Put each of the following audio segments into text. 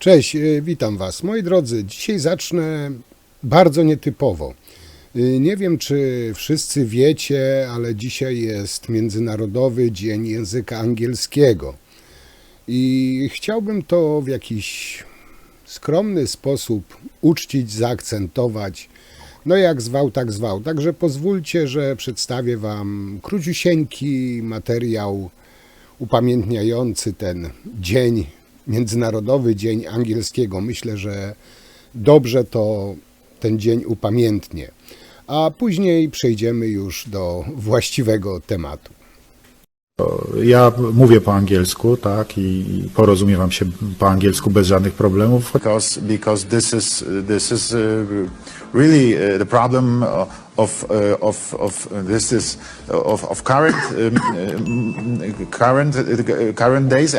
Cześć, witam Was. Moi drodzy, dzisiaj zacznę bardzo nietypowo. Nie wiem, czy wszyscy wiecie, ale dzisiaj jest Międzynarodowy Dzień Języka Angielskiego. I chciałbym to w jakiś skromny sposób uczcić, zaakcentować. No jak zwał, tak zwał. Także pozwólcie, że przedstawię Wam króciusieńki materiał upamiętniający ten dzień, Międzynarodowy Dzień Angielskiego. Myślę, że dobrze to ten dzień upamiętnię. A później przejdziemy już do właściwego tematu. Ja mówię po angielsku, tak, i porozumiewam się po angielsku bez żadnych problemów. Because this is really the problem of current days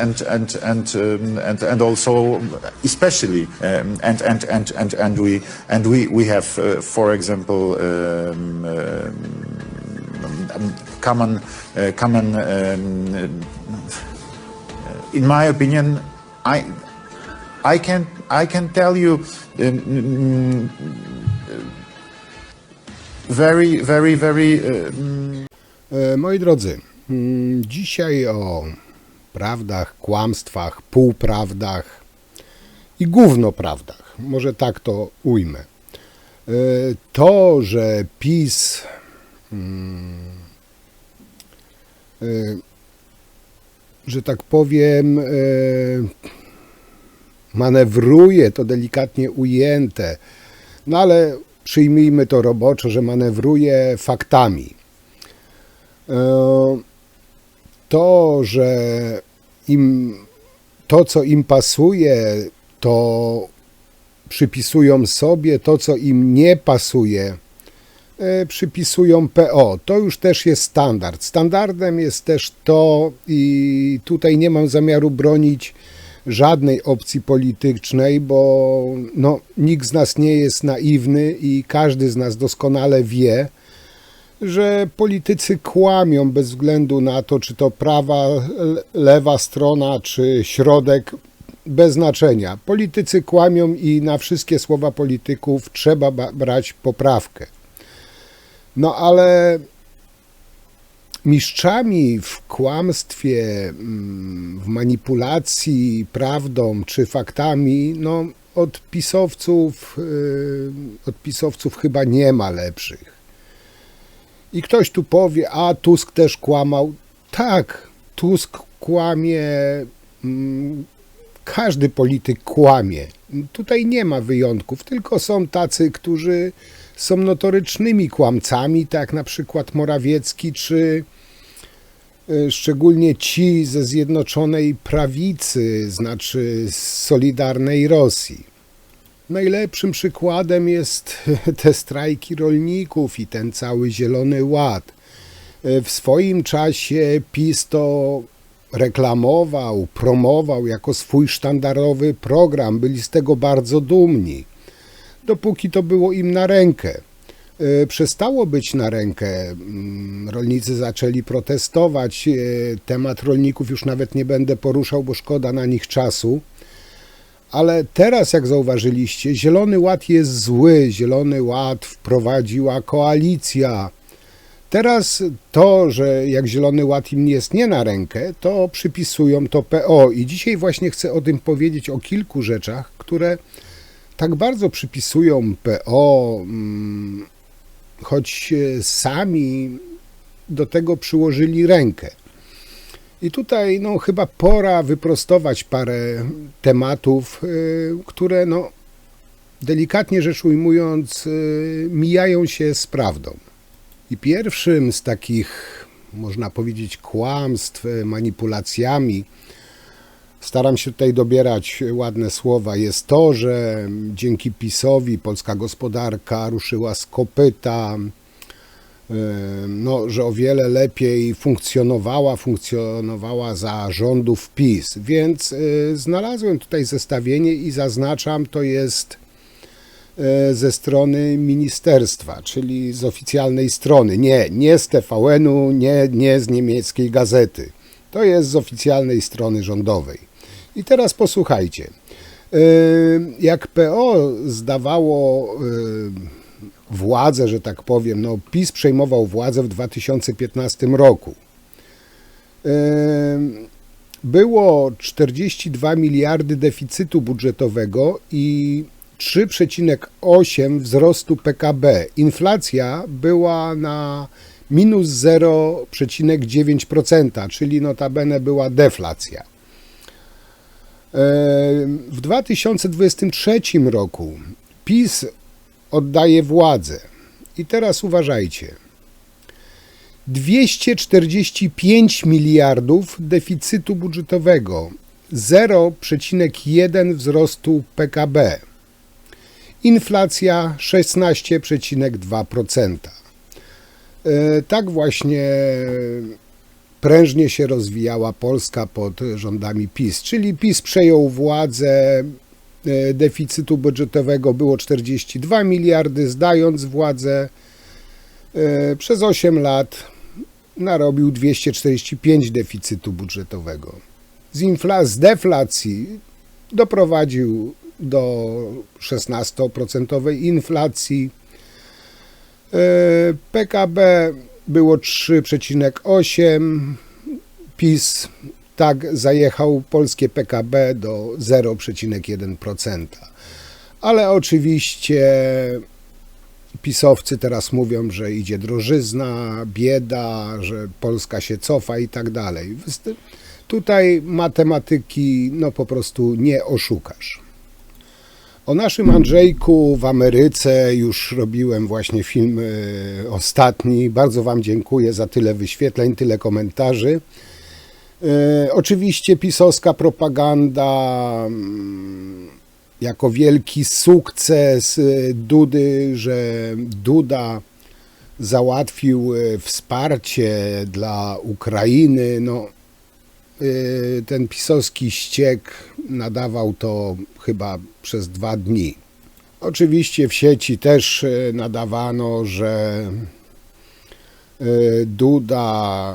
and also especially and we have for example common in my opinion I can tell you very Moi drodzy, dzisiaj o prawdach, kłamstwach, półprawdach i gównoprawdach. Może tak to ujmę. To, że PiS że tak powiem manewruje, to delikatnie ujęte, no ale przyjmijmy to roboczo, że manewruje faktami. To, że to, co im pasuje, to przypisują sobie, to, co im nie pasuje, przypisują PO. To już też jest standard. Standardem jest też to, i tutaj nie mam zamiaru bronić żadnej opcji politycznej, bo nikt z nas nie jest naiwny i każdy z nas doskonale wie, że politycy kłamią bez względu na to, czy to prawa, lewa strona, czy środek, bez znaczenia. Politycy kłamią i na wszystkie słowa polityków trzeba brać poprawkę. No ale mistrzami w kłamstwie, w manipulacji prawdą czy faktami, od pisowców chyba nie ma lepszych. I ktoś tu powie, a Tusk też kłamał. Tak, Tusk kłamie, każdy polityk kłamie. Tutaj nie ma wyjątków, tylko są tacy, którzy są notorycznymi kłamcami, tak jak na przykład Morawiecki, czy szczególnie ci ze Zjednoczonej Prawicy, znaczy z Solidarnej Rosji. Najlepszym przykładem jest te strajki rolników i ten cały Zielony Ład. W swoim czasie PiS to reklamował, promował jako swój sztandarowy program. Byli z tego bardzo dumni. Dopóki to było im na rękę. Przestało być na rękę. Rolnicy zaczęli protestować. Temat rolników już nawet nie będę poruszał, bo szkoda na nich czasu. Ale teraz, jak zauważyliście, Zielony Ład jest zły. Zielony Ład wprowadziła koalicja. Teraz to, że jak Zielony Ład im jest nie na rękę, to przypisują to PO. I dzisiaj właśnie chcę o tym powiedzieć, o kilku rzeczach, które tak bardzo przypisują PO, choć sami do tego przyłożyli rękę. I tutaj chyba pora wyprostować parę tematów, które delikatnie rzecz ujmując mijają się z prawdą. I pierwszym z takich, można powiedzieć, kłamstw, manipulacjami, staram się tutaj dobierać ładne słowa, jest to, że dzięki PiS-owi polska gospodarka ruszyła z kopyta, że o wiele lepiej funkcjonowała za rządów PiS. Więc znalazłem tutaj zestawienie i zaznaczam, to jest ze strony ministerstwa, czyli z oficjalnej strony. Nie z TVN-u, nie z niemieckiej gazety. To jest z oficjalnej strony rządowej. I teraz posłuchajcie. Jak PO zdawało władzę, że tak powiem, no PiS przejmował władzę w 2015 roku. Było 42 miliardy deficytu budżetowego i 3,8 wzrostu PKB. Inflacja była na minus 0,9%, czyli notabene była deflacja. W 2023 roku PiS oddaje władzę. I teraz uważajcie. 245 miliardów deficytu budżetowego, 0,1 wzrostu PKB. Inflacja 16,2%. Tak właśnie prężnie się rozwijała Polska pod rządami PiS, czyli PiS przejął władzę, deficytu budżetowego było 42 miliardy, zdając władzę przez 8 lat narobił 245 deficytu budżetowego. Z deflacji doprowadził do 16% inflacji. PKB było 3,8. PiS tak zajechał polskie PKB do 0,1%. Ale oczywiście pisowcy teraz mówią, że idzie drożyzna, bieda, że Polska się cofa i tak dalej. Tutaj matematyki no po prostu nie oszukasz. O naszym Andrzejku w Ameryce już robiłem właśnie film ostatni. Bardzo Wam dziękuję za tyle wyświetleń, tyle komentarzy. Oczywiście pisowska propaganda jako wielki sukces Dudy, że Duda załatwił wsparcie dla Ukrainy. No, ten pisowski ściek nadawał to chyba przez 2 dni. Oczywiście w sieci też nadawano, że Duda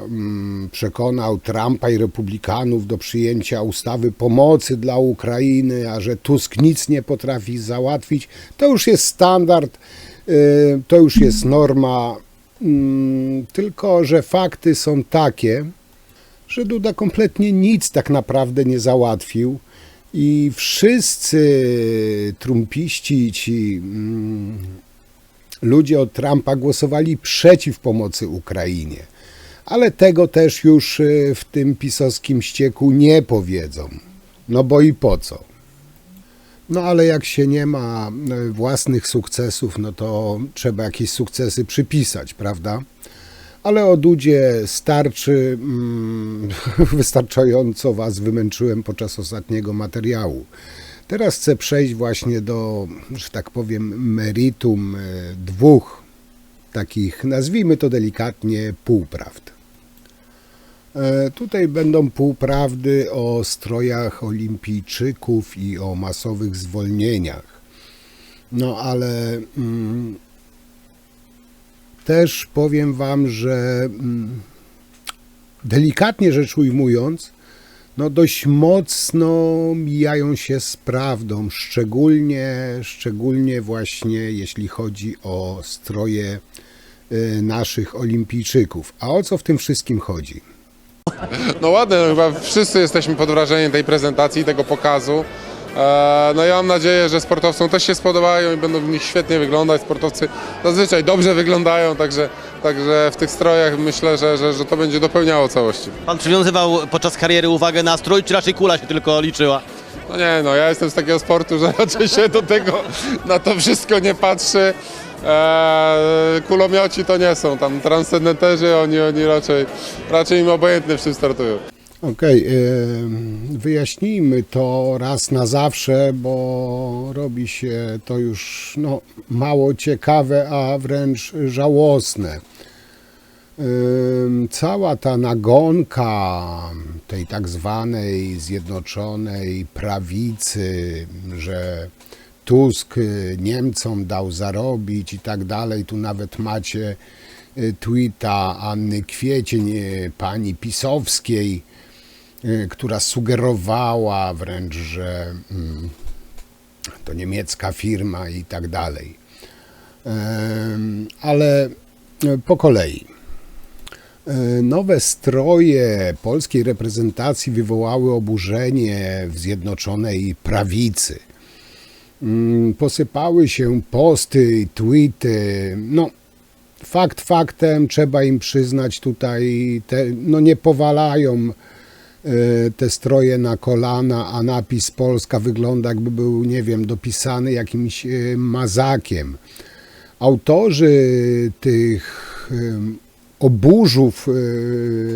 przekonał Trumpa i republikanów do przyjęcia ustawy pomocy dla Ukrainy, a że Tusk nic nie potrafi załatwić. To już jest standard, to już jest norma, tylko że fakty są takie, że Duda kompletnie nic tak naprawdę nie załatwił i wszyscy trumpiści, ci ludzie od Trumpa głosowali przeciw pomocy Ukrainie. Ale tego też już w tym pisowskim ścieku nie powiedzą. No bo i po co? No ale jak się nie ma własnych sukcesów, no to trzeba jakieś sukcesy przypisać, prawda? Ale o Dudzie starczy, wystarczająco Was wymęczyłem podczas ostatniego materiału. Teraz chcę przejść właśnie do, że tak powiem, meritum 2 takich, nazwijmy to delikatnie, półprawd. Tutaj będą półprawdy o strojach olimpijczyków i o masowych zwolnieniach. No ale też powiem Wam, że delikatnie rzecz ujmując, no dość mocno mijają się z prawdą, szczególnie właśnie jeśli chodzi o stroje naszych olimpijczyków. A o co w tym wszystkim chodzi? No ładne, no chyba wszyscy jesteśmy pod wrażeniem tej prezentacji, tego pokazu. No ja mam nadzieję, że sportowcom też się spodobają i będą w nich świetnie wyglądać. Sportowcy zazwyczaj dobrze wyglądają, także w tych strojach myślę, że to będzie dopełniało całości. Pan przywiązywał podczas kariery uwagę na strój, czy raczej kula się tylko liczyła? No nie, no ja jestem z takiego sportu, że raczej się na to wszystko nie patrzy. Kulomioci to nie są, tam transcendenterzy, oni raczej im obojętnie w czym startują. Okej, wyjaśnijmy to raz na zawsze, bo robi się to już no, mało ciekawe, a wręcz żałosne. Cała ta nagonka tej tak zwanej Zjednoczonej Prawicy, że Tusk Niemcom dał zarobić i tak dalej, tu nawet macie tweeta Anny Kwiecień, pani pisowskiej, która sugerowała wręcz, że to niemiecka firma i tak dalej. Ale po kolei. Nowe stroje polskiej reprezentacji wywołały oburzenie w Zjednoczonej Prawicy. Posypały się posty, tweety. No, fakt faktem, trzeba im przyznać tutaj, nie powalają te stroje na kolana, a napis Polska wygląda, jakby był, nie wiem, dopisany jakimś mazakiem. Autorzy tych oburzów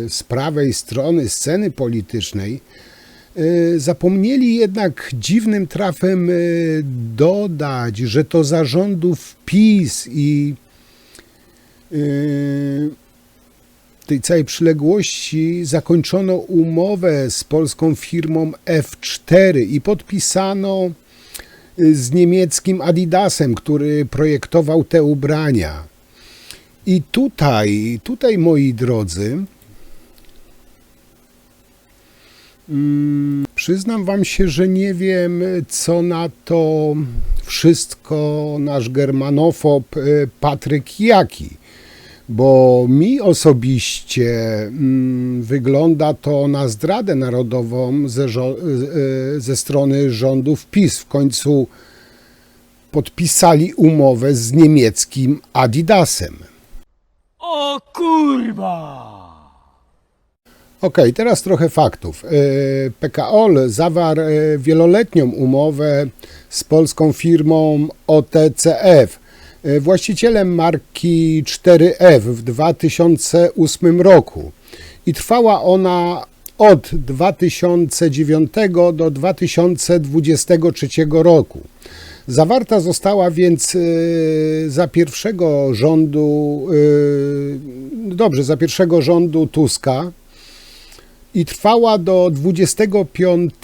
z prawej strony sceny politycznej zapomnieli jednak dziwnym trafem dodać, że to za rządów PiS i tej całej przyległości zakończono umowę z polską firmą F4 i podpisano z niemieckim Adidasem, który projektował te ubrania. I tutaj moi drodzy, przyznam wam się, że nie wiem, co na to wszystko nasz germanofob Patryk Jaki, bo mi osobiście wygląda to na zdradę narodową ze strony rządów PiS. W końcu podpisali umowę z niemieckim Adidasem. O kurwa! Okej, teraz trochę faktów. PKOL zawarł wieloletnią umowę z polską firmą OTCF, właścicielem marki 4F w 2008 roku i trwała ona od 2009 do 2023 roku. Zawarta została więc za pierwszego rządu Tuska i trwała do 25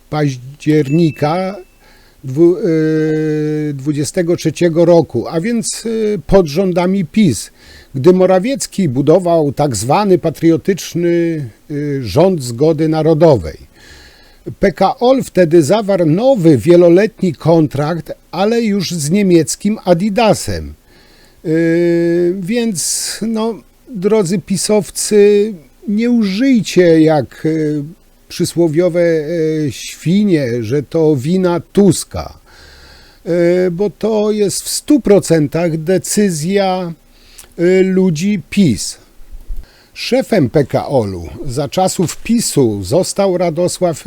października 2023 roku, a więc pod rządami PiS, gdy Morawiecki budował tak zwany patriotyczny rząd zgody narodowej. PKOL wtedy zawarł nowy, wieloletni kontrakt, ale już z niemieckim Adidasem. Więc, drodzy pisowcy, nie użyjcie jak przysłowiowe świnie, że to wina Tuska, bo to jest w 100% decyzja ludzi PiS. Szefem PKOL-u za czasów PiS-u został Radosław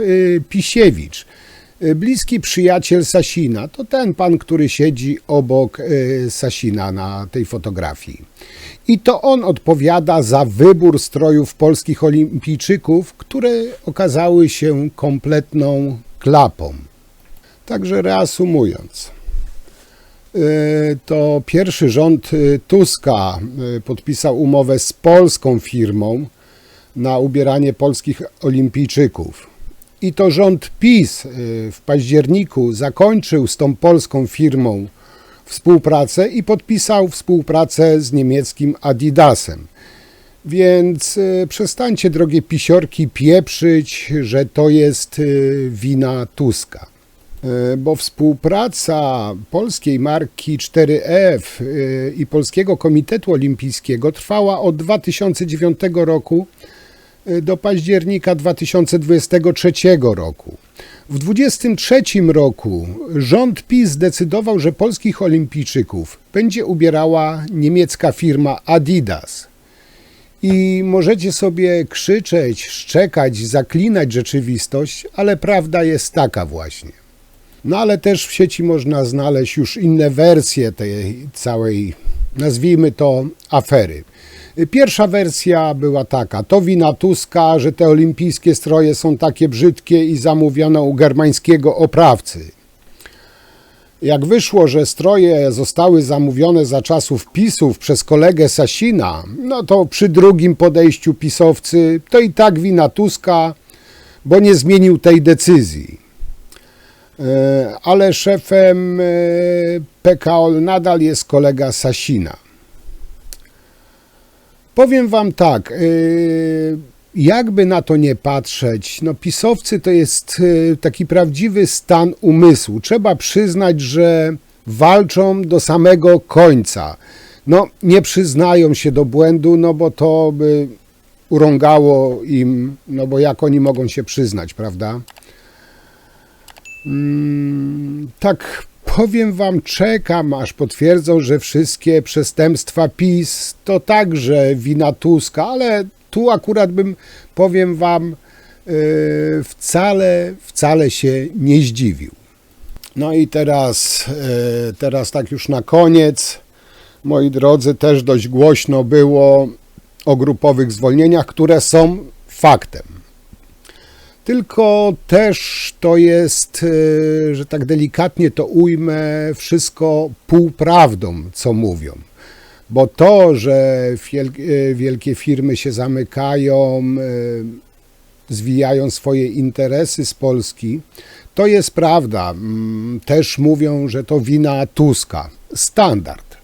Pisiewicz, bliski przyjaciel Sasina. To ten pan, który siedzi obok Sasina na tej fotografii. I to on odpowiada za wybór strojów polskich olimpijczyków, które okazały się kompletną klapą. Także reasumując, to pierwszy rząd Tuska podpisał umowę z polską firmą na ubieranie polskich olimpijczyków. I to rząd PiS w październiku zakończył z tą polską firmą współpracę i podpisał współpracę z niemieckim Adidasem. Więc przestańcie, drogie pisiorki, pieprzyć, że to jest wina Tuska. Bo współpraca polskiej marki 4F i Polskiego Komitetu Olimpijskiego trwała od 2009 roku do października 2023 roku. W 2023 roku rząd PiS zdecydował, że polskich olimpijczyków będzie ubierała niemiecka firma Adidas. I możecie sobie krzyczeć, szczekać, zaklinać rzeczywistość, ale prawda jest taka właśnie. No ale też w sieci można znaleźć już inne wersje tej całej, nazwijmy to, afery. Pierwsza wersja była taka: to wina Tuska, że te olimpijskie stroje są takie brzydkie i zamówiono u germańskiego oprawcy. Jak wyszło, że stroje zostały zamówione za czasów PiS-ów przez kolegę Sasina, no to przy drugim podejściu pisowcy to i tak wina Tuska, bo nie zmienił tej decyzji. Ale szefem PKOL nadal jest kolega Sasina. Powiem wam tak, jakby na to nie patrzeć, no pisowcy to jest taki prawdziwy stan umysłu. Trzeba przyznać, że walczą do samego końca. No, nie przyznają się do błędu, no bo to by urągało im, no bo jak oni mogą się przyznać, prawda? Tak powiem wam, czekam, aż potwierdzą, że wszystkie przestępstwa PiS to także wina Tuska, ale tu akurat bym, powiem wam, wcale się nie zdziwił. No i teraz tak już na koniec, moi drodzy, też dość głośno było o grupowych zwolnieniach, które są faktem. Tylko też to jest, że tak delikatnie to ujmę, wszystko półprawdą, co mówią. Bo to, że wielkie firmy się zamykają, zwijają swoje interesy z Polski, to jest prawda. Też mówią, że to wina Tuska. Standard.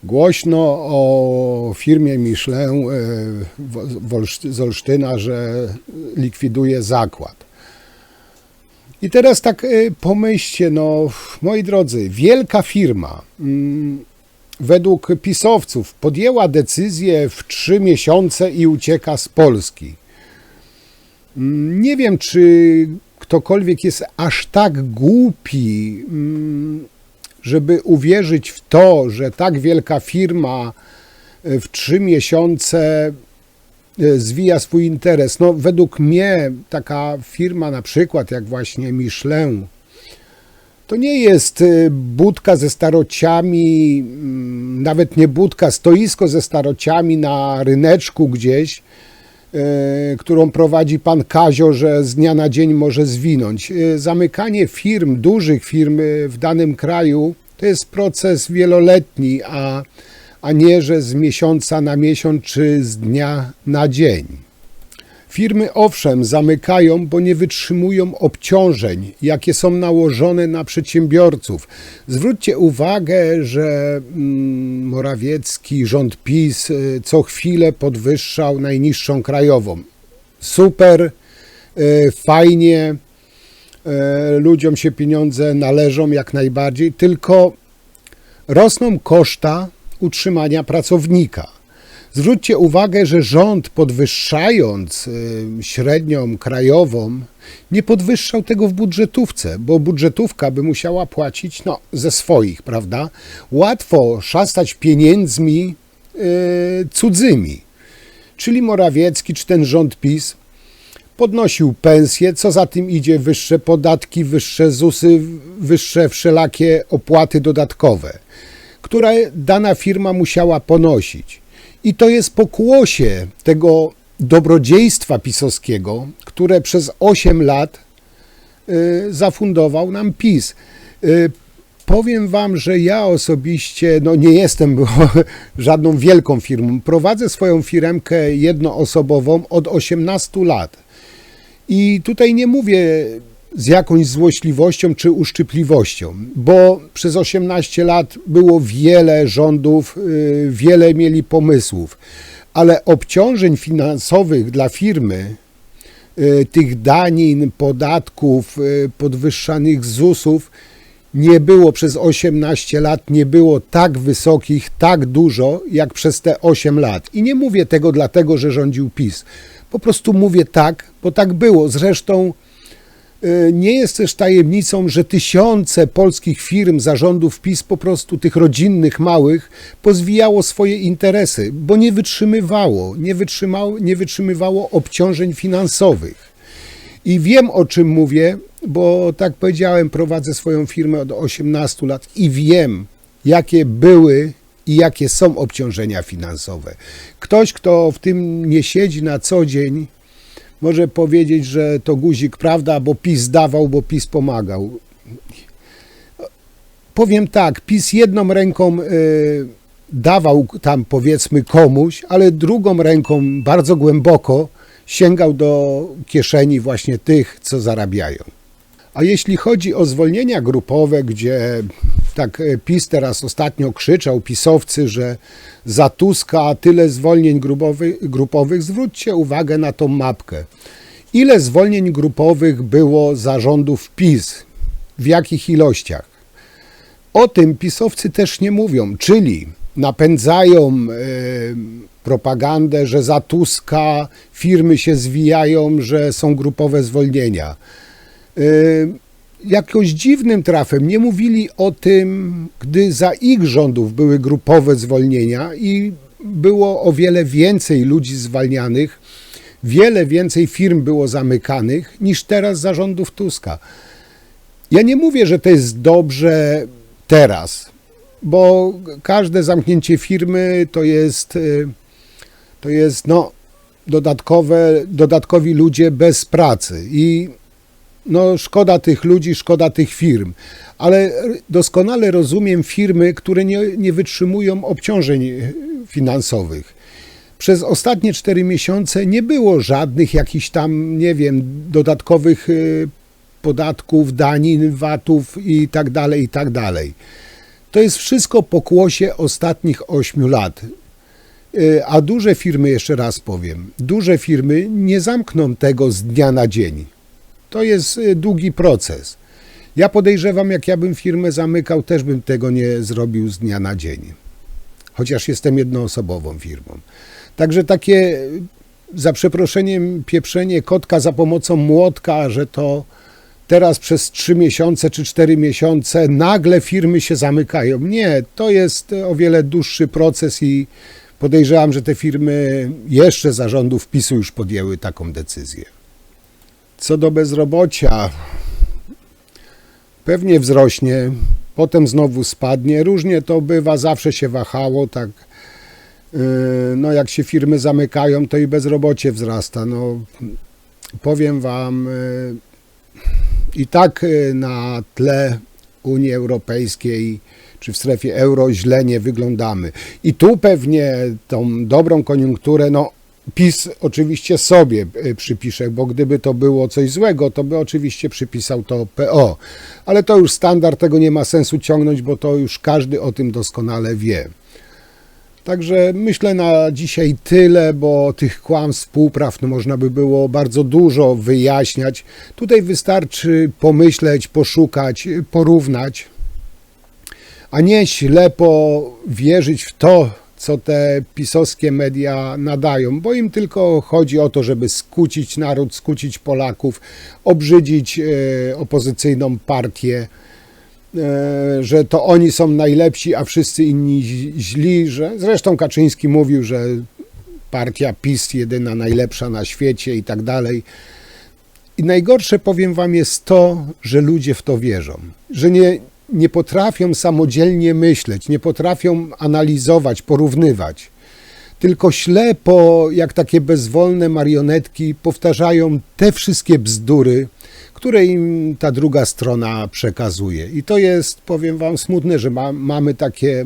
Głośno o firmie Michelin z Olsztyna, że likwiduje zakład. I teraz tak pomyślcie, no moi drodzy, wielka firma według pisowców podjęła decyzję w 3 miesiące i ucieka z Polski. Nie wiem, czy ktokolwiek jest aż tak głupi, żeby uwierzyć w to, że tak wielka firma w 3 miesiące zwija swój interes. No, według mnie taka firma na przykład jak właśnie Michelin to nie jest budka ze starociami, nawet nie budka, stoisko ze starociami na ryneczku gdzieś, którą prowadzi pan Kazio, że z dnia na dzień może zwinąć. Zamykanie firm, dużych firm w danym kraju to jest proces wieloletni, a nie, że z miesiąca na miesiąc czy z dnia na dzień. Firmy owszem zamykają, bo nie wytrzymują obciążeń, jakie są nałożone na przedsiębiorców. Zwróćcie uwagę, że Morawiecki, rząd PiS co chwilę podwyższał najniższą krajową. Super, fajnie, ludziom się pieniądze należą jak najbardziej, tylko rosną koszta utrzymania pracownika. Zwróćcie uwagę, że rząd podwyższając średnią krajową nie podwyższał tego w budżetówce, bo budżetówka by musiała płacić ze swoich, prawda? Łatwo szastać pieniędzmi cudzymi. Czyli Morawiecki czy ten rząd PiS podnosił pensje, co za tym idzie wyższe podatki, wyższe ZUS-y, wyższe wszelakie opłaty dodatkowe, które dana firma musiała ponosić. I to jest pokłosie tego dobrodziejstwa pisowskiego, które przez 8 lat zafundował nam PiS. Powiem wam, że ja osobiście nie jestem żadną wielką firmą. Prowadzę swoją firmkę jednoosobową od 18 lat. I tutaj nie mówię z jakąś złośliwością czy uszczypliwością, bo przez 18 lat było wiele rządów, wiele mieli pomysłów, ale obciążeń finansowych dla firmy, tych danin, podatków, podwyższanych ZUS-ów nie było przez 18 lat, nie było tak wysokich, tak dużo jak przez te 8 lat. I nie mówię tego dlatego, że rządził PiS. Po prostu mówię tak, bo tak było. Zresztą nie jest też tajemnicą, że tysiące polskich firm zarządów PiS po prostu tych rodzinnych, małych pozwijało swoje interesy, bo nie wytrzymywało obciążeń finansowych. I wiem, o czym mówię, bo tak powiedziałem, prowadzę swoją firmę od 18 lat i wiem, jakie były i jakie są obciążenia finansowe. Ktoś, kto w tym nie siedzi na co dzień, może powiedzieć, że to guzik, prawda, bo PiS dawał, bo PiS pomagał. Powiem tak, PiS jedną ręką dawał tam powiedzmy komuś, ale drugą ręką bardzo głęboko sięgał do kieszeni właśnie tych, co zarabiają. A jeśli chodzi o zwolnienia grupowe, gdzie Tak, PiS teraz ostatnio krzyczał, pisowcy, że za Tuska tyle zwolnień grupowych. Zwróćcie uwagę na tą mapkę. Ile zwolnień grupowych było za rządów PiS? W jakich ilościach? O tym pisowcy też nie mówią, czyli napędzają propagandę, że za Tuska firmy się zwijają, że są grupowe zwolnienia. Jakoś dziwnym trafem nie mówili o tym, gdy za ich rządów były grupowe zwolnienia i było o wiele więcej ludzi zwalnianych, wiele więcej firm było zamykanych niż teraz za rządów Tuska. Ja nie mówię, że to jest dobrze teraz, bo każde zamknięcie firmy to jest no, dodatkowi ludzie bez pracy i no, szkoda tych ludzi, szkoda tych firm, ale doskonale rozumiem firmy, które nie wytrzymują obciążeń finansowych. Przez ostatnie 4 miesiące nie było żadnych jakichś tam, nie wiem, dodatkowych podatków, danin, VAT-ów i tak dalej, i tak dalej. To jest wszystko pokłosie ostatnich 8 lat. A duże firmy, jeszcze raz powiem, duże firmy nie zamkną tego z dnia na dzień. To jest długi proces. Ja podejrzewam, jak ja bym firmę zamykał, też bym tego nie zrobił z dnia na dzień. Chociaż jestem jednoosobową firmą. Także takie, za przeproszeniem, pieprzenie kotka za pomocą młotka, że to teraz przez 3 miesiące czy 4 miesiące nagle firmy się zamykają. Nie, to jest o wiele dłuższy proces i podejrzewam, że te firmy jeszcze za rządów PiS-u już podjęły taką decyzję. Co do bezrobocia, pewnie wzrośnie, potem znowu spadnie. Różnie to bywa, zawsze się wahało, tak. No jak się firmy zamykają, to i bezrobocie wzrasta. No, powiem wam, i tak na tle Unii Europejskiej czy w strefie euro źle nie wyglądamy. I tu pewnie tą dobrą koniunkturę, no PiS oczywiście sobie przypisze, bo gdyby to było coś złego, to by oczywiście przypisał to PO. Ale to już standard, tego nie ma sensu ciągnąć, bo to już każdy o tym doskonale wie. Także myślę na dzisiaj tyle, bo tych kłamstw, półpraw no można by było bardzo dużo wyjaśniać. Tutaj wystarczy pomyśleć, poszukać, porównać, a nie ślepo wierzyć w to, co te pisowskie media nadają, bo im tylko chodzi o to, żeby skłócić naród, skłócić Polaków, obrzydzić opozycyjną partię, że to oni są najlepsi, a wszyscy inni źli, że zresztą Kaczyński mówił, że partia PiS jedyna najlepsza na świecie i tak dalej. I najgorsze, powiem wam, jest to, że ludzie w to wierzą, że nie potrafią samodzielnie myśleć, nie potrafią analizować, porównywać, tylko ślepo, jak takie bezwolne marionetki, powtarzają te wszystkie bzdury, które im ta druga strona przekazuje. I to jest, powiem wam, smutne, że mamy takie,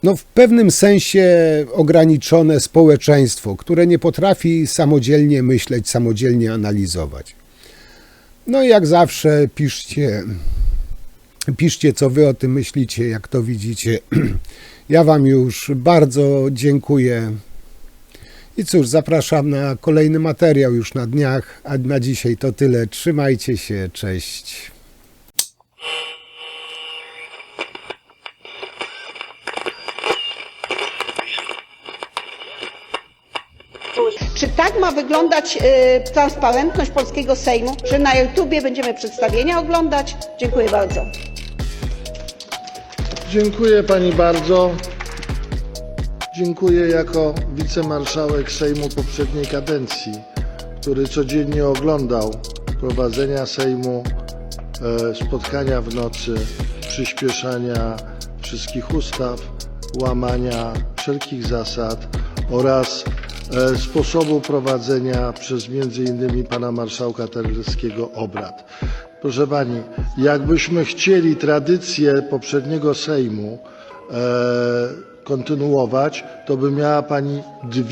no w pewnym sensie ograniczone społeczeństwo, które nie potrafi samodzielnie myśleć, samodzielnie analizować. No i jak zawsze piszcie, co wy o tym myślicie, jak to widzicie. Ja wam już bardzo dziękuję. I cóż, zapraszam na kolejny materiał już na dniach, a na dzisiaj to tyle. Trzymajcie się, cześć. Czy tak ma wyglądać transparentność polskiego Sejmu, że na YouTubie będziemy przedstawienia oglądać? Dziękuję bardzo. Dziękuję pani bardzo. Dziękuję jako wicemarszałek Sejmu poprzedniej kadencji, który codziennie oglądał prowadzenia Sejmu, spotkania w nocy, przyspieszania wszystkich ustaw, łamania wszelkich zasad oraz sposobu prowadzenia przez m.in. pana marszałka Terleckiego obrad. Proszę pani, jakbyśmy chcieli tradycję poprzedniego Sejmu kontynuować, to by miała pani 2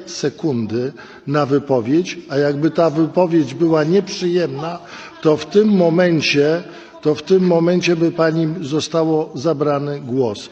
sekundy na wypowiedź, a jakby ta wypowiedź była nieprzyjemna, to w tym momencie to w tym momencie by pani zostało zabrany głos.